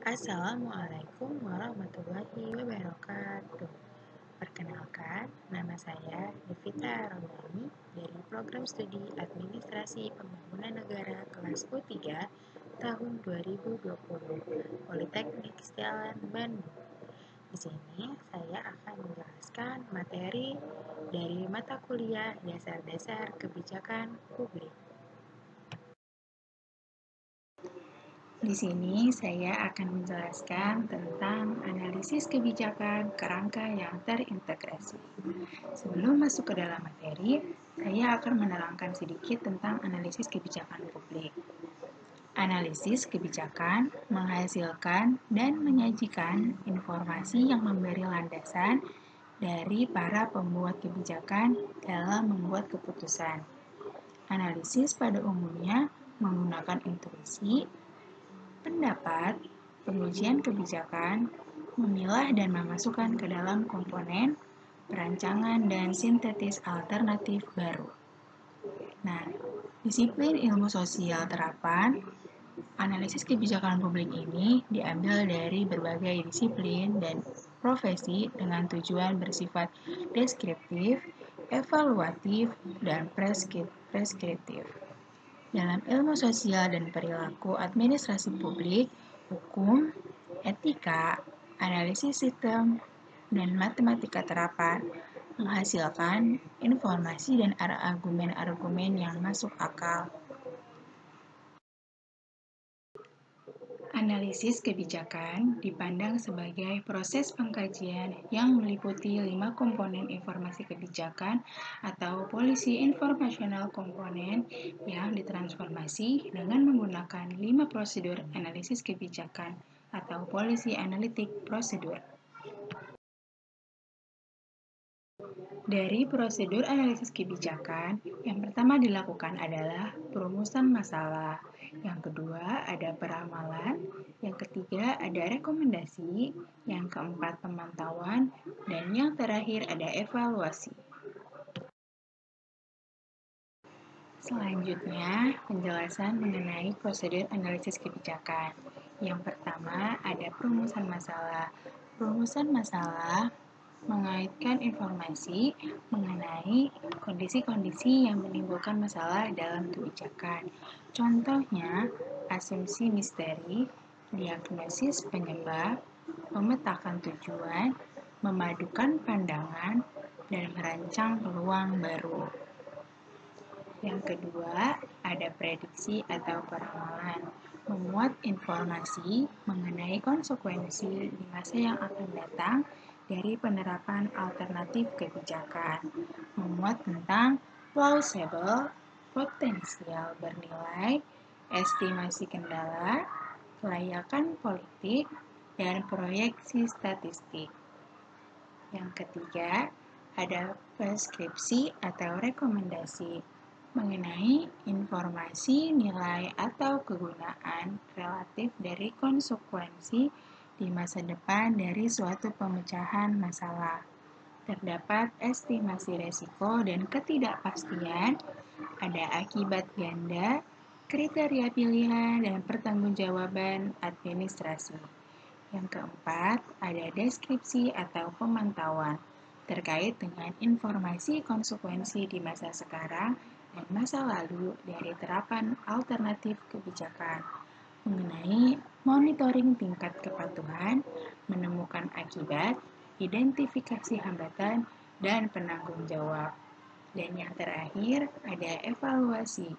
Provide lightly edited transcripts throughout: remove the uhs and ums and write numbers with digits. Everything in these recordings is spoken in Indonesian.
Assalamualaikum warahmatullahi wabarakatuh. Perkenalkan, nama saya Devita Ramadhani dari Program Studi Administrasi Pembangunan Negara kelas U3 tahun 2020 Politeknik Setiawan Bandung. Di sini saya akan menjelaskan materi dari mata kuliah Dasar-Dasar Kebijakan Publik. Di sini saya akan menjelaskan tentang analisis kebijakan kerangka yang terintegrasi. Sebelum masuk ke dalam materi, saya akan menerangkan sedikit tentang analisis kebijakan publik. Analisis kebijakan menghasilkan dan menyajikan informasi yang memberi landasan dari para pembuat kebijakan dalam membuat keputusan. Analisis pada umumnya menggunakan intuisi, pendapat, pengujian kebijakan, memilah dan memasukkan ke dalam komponen, perancangan, dan sintetis alternatif baru. Nah, disiplin ilmu sosial terapan, analisis kebijakan publik ini diambil dari berbagai disiplin dan profesi dengan tujuan bersifat deskriptif, evaluatif, dan preskriptif. Dalam ilmu sosial dan perilaku administrasi publik, hukum, etika, analisis sistem, dan matematika terapan menghasilkan informasi dan argumen-argumen yang masuk akal. Analisis kebijakan dipandang sebagai proses pengkajian yang meliputi 5 komponen informasi kebijakan atau polisi informasional komponen yang ditransformasi dengan menggunakan 5 prosedur analisis kebijakan atau polisi analitik prosedur. Dari prosedur analisis kebijakan, yang pertama dilakukan adalah perumusan masalah, yang kedua ada peramalan, yang ketiga ada rekomendasi, yang keempat pemantauan, dan yang terakhir ada evaluasi. Selanjutnya, penjelasan mengenai prosedur analisis kebijakan. Yang pertama ada perumusan masalah. Perumusan masalah mengaitkan informasi mengenai kondisi-kondisi yang menimbulkan masalah dalam kebijakan. Contohnya, asumsi misteri, diagnosis penyebab, memetakan tujuan, memadukan pandangan, dan merancang peluang baru. Yang kedua, ada prediksi atau peramalan, memuat informasi mengenai konsekuensi di masa yang akan datang dari penerapan alternatif kebijakan, memuat tentang plausible, potensial bernilai, estimasi kendala, kelayakan politik, dan proyeksi statistik. Yang ketiga, ada preskripsi atau rekomendasi mengenai informasi, nilai, atau kegunaan relatif dari konsekuensi di masa depan dari suatu pemecahan masalah. Terdapat estimasi resiko dan ketidakpastian, ada akibat ganda, kriteria pilihan, dan pertanggungjawaban administrasi. Yang keempat, ada deskripsi atau pemantauan terkait dengan informasi konsekuensi di masa sekarang dan masa lalu dari terapan alternatif kebijakan mengenai monitoring tingkat kepatuhan, menemukan akibat, identifikasi hambatan, dan penanggung jawab. Dan yang terakhir ada evaluasi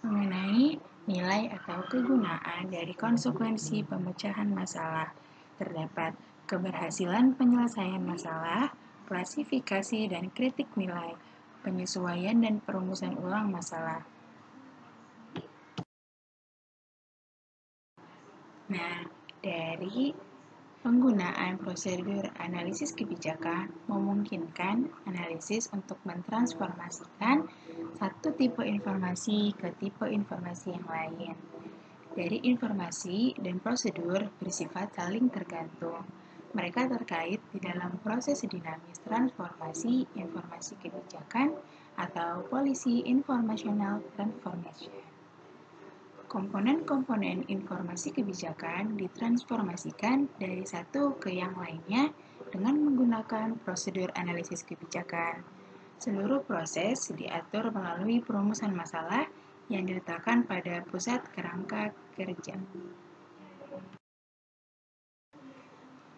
mengenai nilai atau kegunaan dari konsekuensi pemecahan masalah. Terdapat keberhasilan penyelesaian masalah, klasifikasi dan kritik nilai, penyesuaian dan perumusan ulang masalah. Nah, dari penggunaan prosedur analisis kebijakan memungkinkan analisis untuk mentransformasikan satu tipe informasi ke tipe informasi yang lain. Dari informasi dan prosedur bersifat saling tergantung. Mereka terkait di dalam proses dinamis transformasi informasi kebijakan atau polisi informational transformation. Komponen-komponen informasi kebijakan ditransformasikan dari satu ke yang lainnya dengan menggunakan prosedur analisis kebijakan. Seluruh proses diatur melalui perumusan masalah yang diletakkan pada pusat kerangka kerja.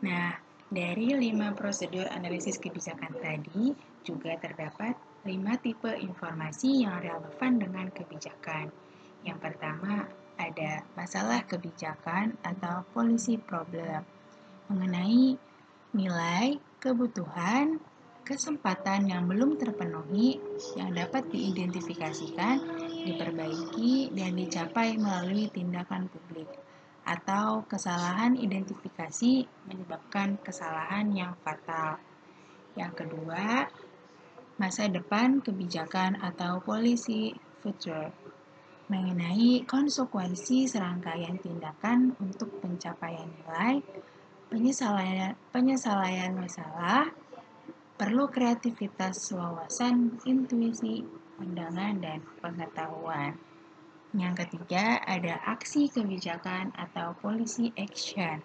Nah, dari 5 prosedur analisis kebijakan tadi, juga terdapat 5 tipe informasi yang relevan dengan kebijakan. Yang pertama, ada masalah kebijakan atau policy problem, mengenai nilai, kebutuhan, kesempatan yang belum terpenuhi yang dapat diidentifikasikan, diperbaiki, dan dicapai melalui tindakan publik, atau kesalahan identifikasi menyebabkan kesalahan yang fatal. Yang kedua, masa depan kebijakan atau policy future, mengenai konsekuensi serangkaian tindakan untuk pencapaian nilai, penyelesaian masalah, perlu kreativitas, wawasan, intuisi, pandangan, dan pengetahuan. Yang ketiga, ada aksi kebijakan atau policy action,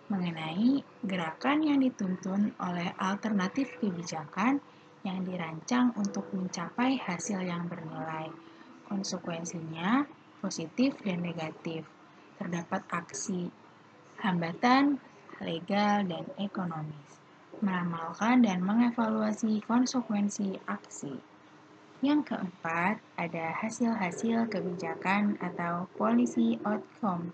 mengenai gerakan yang dituntun oleh alternatif kebijakan yang dirancang untuk mencapai hasil yang bernilai. Konsekuensinya positif dan negatif. Terdapat aksi, hambatan, legal, dan ekonomis. Meramalkan dan mengevaluasi konsekuensi aksi. Yang keempat, ada hasil-hasil kebijakan atau policy outcome,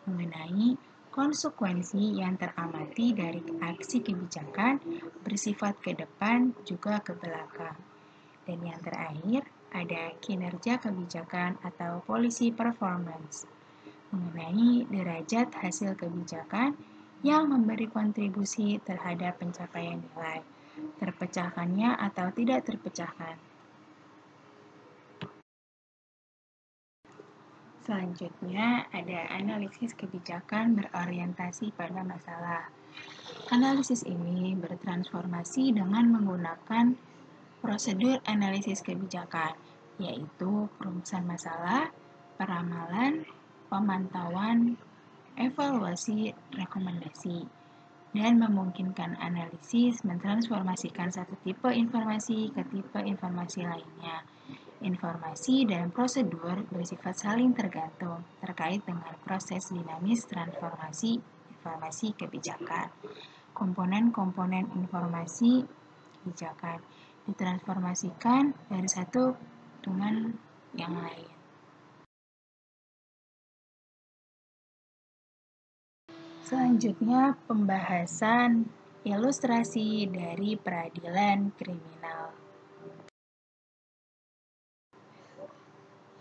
mengenai konsekuensi yang teramati dari aksi kebijakan bersifat ke depan juga ke belakang. Dan yang terakhir, ada kinerja kebijakan atau policy performance, mengenai derajat hasil kebijakan yang memberi kontribusi terhadap pencapaian nilai, terpecahkannya atau tidak terpecahkan. Selanjutnya, ada analisis kebijakan berorientasi pada masalah. Analisis ini bertransformasi dengan menggunakan prosedur analisis kebijakan, yaitu perumusan masalah, peramalan, pemantauan, evaluasi, rekomendasi, dan memungkinkan analisis mentransformasikan satu tipe informasi ke tipe informasi lainnya. Informasi dan prosedur bersifat saling tergantung terkait dengan proses dinamis transformasi informasi kebijakan. Komponen-komponen informasi kebijakan ditransformasikan dari satu dengan yang lain. Selanjutnya, pembahasan ilustrasi dari peradilan kriminal.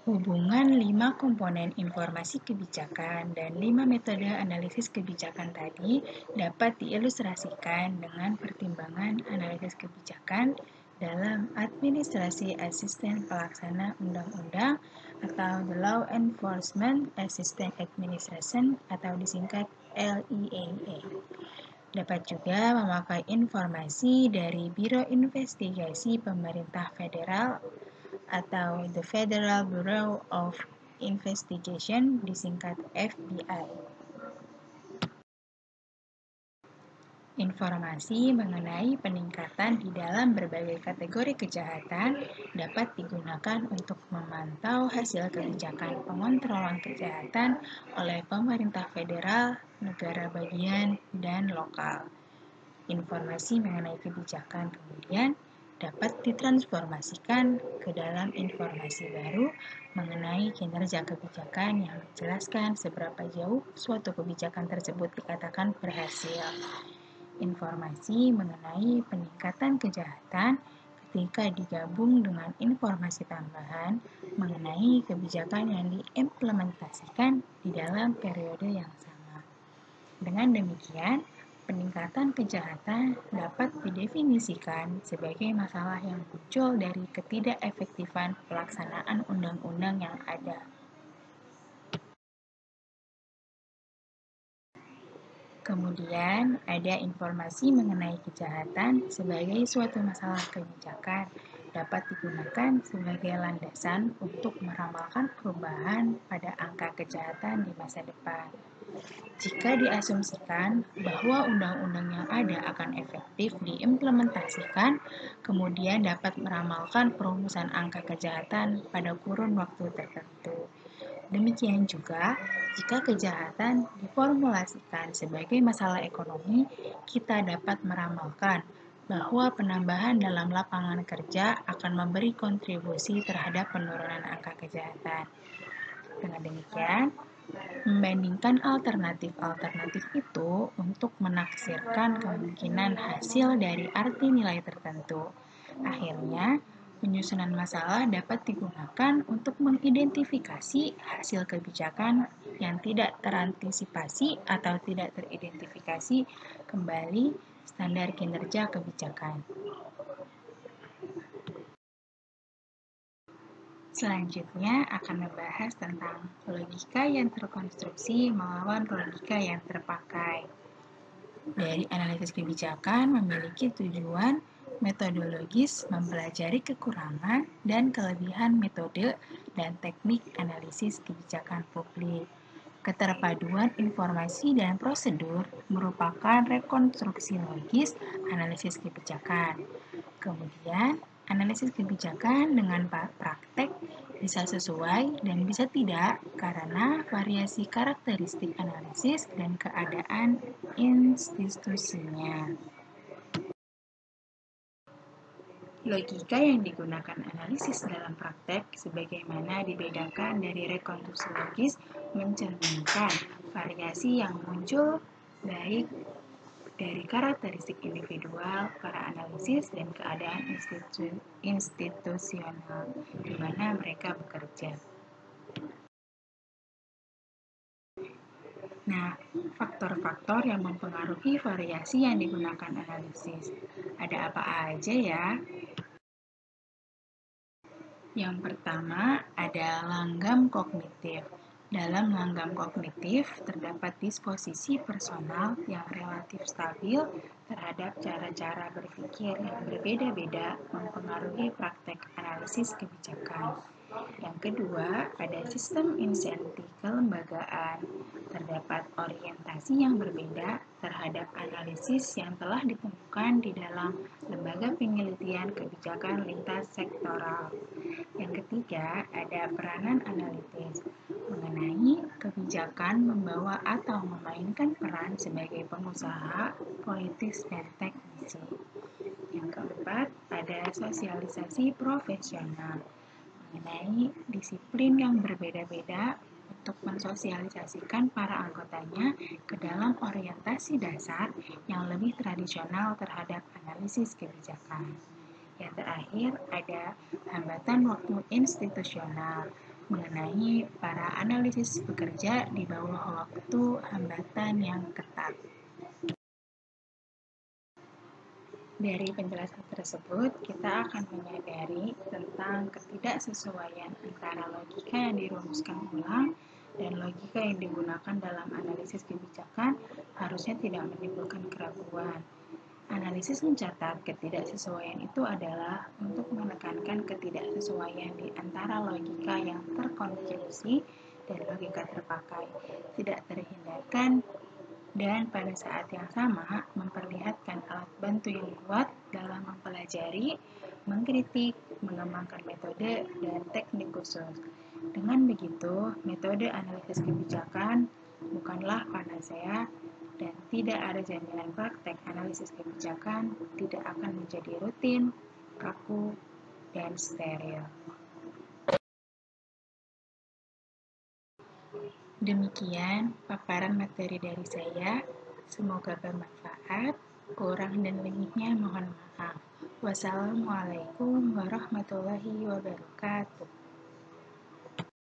Hubungan 5 komponen informasi kebijakan dan 5 metode analisis kebijakan tadi dapat diilustrasikan dengan pertimbangan analisis kebijakan dalam Administrasi Asisten Pelaksana Undang-Undang atau The Law Enforcement Assistant Administration atau disingkat LEAA. Dapat juga memakai informasi dari Biro Investigasi Pemerintah Federal atau The Federal Bureau of Investigation disingkat FBI. Informasi mengenai peningkatan di dalam berbagai kategori kejahatan dapat digunakan untuk memantau hasil kebijakan pengontrolan kejahatan oleh pemerintah federal, negara bagian, dan lokal. Informasi mengenai kebijakan kemudian dapat ditransformasikan ke dalam informasi baru mengenai kinerja kebijakan yang menjelaskan seberapa jauh suatu kebijakan tersebut dikatakan berhasil. Informasi mengenai peningkatan kejahatan ketika digabung dengan informasi tambahan mengenai kebijakan yang diimplementasikan di dalam periode yang sama. Dengan demikian, peningkatan kejahatan dapat didefinisikan sebagai masalah yang muncul dari ketidakefektifan pelaksanaan undang-undang yang ada. Kemudian, ada informasi mengenai kejahatan sebagai suatu masalah kebijakan dapat digunakan sebagai landasan untuk meramalkan perubahan pada angka kejahatan di masa depan. Jika diasumsikan bahwa undang-undang yang ada akan efektif diimplementasikan, kemudian dapat meramalkan perumusan angka kejahatan pada kurun waktu tertentu. Demikian juga, jika kejahatan diformulasikan sebagai masalah ekonomi, kita dapat meramalkan bahwa penambahan dalam lapangan kerja akan memberi kontribusi terhadap penurunan angka kejahatan. Dengan demikian, membandingkan alternatif-alternatif itu untuk menaksirkan kemungkinan hasil dari arti nilai tertentu. Akhirnya, penyusunan masalah dapat digunakan untuk mengidentifikasi hasil kebijakan yang tidak terantisipasi atau tidak teridentifikasi kembali standar kinerja kebijakan. Selanjutnya akan membahas tentang logika yang terkonstruksi melawan logika yang terpakai. Dari analisis kebijakan memiliki tujuan metodologis mempelajari kekurangan dan kelebihan metode dan teknik analisis kebijakan publik. Keterpaduan informasi dan prosedur merupakan rekonstruksi logis analisis kebijakan. Kemudian, analisis kebijakan dengan praktek bisa sesuai dan bisa tidak karena variasi karakteristik analisis dan keadaan institusinya. Logika yang digunakan analisis dalam praktek sebagaimana dibedakan dari rekonstruksi logis mencerminkan variasi yang muncul baik dari karakteristik individual, para analisis, dan keadaan institusional di mana mereka bekerja. Nah, faktor-faktor yang mempengaruhi variasi yang digunakan analisis. Ada apa aja ya? Yang pertama ada langgam kognitif. Dalam langgam kognitif terdapat disposisi personal yang relatif stabil terhadap cara-cara berpikir yang berbeda-beda mempengaruhi praktek analisis kebijakan. Yang kedua, ada sistem insentif kelembagaan. Terdapat orientasi yang berbeda terhadap analisis yang telah ditemukan di dalam lembaga penelitian kebijakan lintas sektoral. Yang ketiga, ada peranan analitis mengenai kebijakan membawa atau memainkan peran sebagai pengusaha, politis, dan teknisi. Yang keempat, ada sosialisasi profesional mengenai disiplin yang berbeda-beda untuk mensosialisasikan para anggotanya ke dalam orientasi dasar yang lebih tradisional terhadap analisis kebijakan. Yang terakhir, ada hambatan waktu institusional mengenai para analisis bekerja di bawah waktu hambatan yang ketat. Dari penjelasan tersebut, kita akan menyadari tentang ketidaksesuaian antara logika yang dirumuskan ulang dan logika yang digunakan dalam analisis kebijakan harusnya tidak menimbulkan keraguan. Analisis mencatat ketidaksesuaian itu adalah untuk menekankan ketidaksesuaian di antara logika yang terkonstruksi dan logika terpakai, tidak terhindarkan, dan pada saat yang sama memperlihatkan alat bantu yang kuat dalam mempelajari, mengkritik, mengembangkan metode dan teknik khusus. Dengan begitu, metode analisis kebijakan bukanlah panacea dan tidak ada jaminan praktek analisis kebijakan tidak akan menjadi rutin, kaku, dan steril. Demikian paparan materi dari saya. Semoga bermanfaat. Kurang dan lebihnya mohon maaf. Wassalamualaikum warahmatullahi wabarakatuh.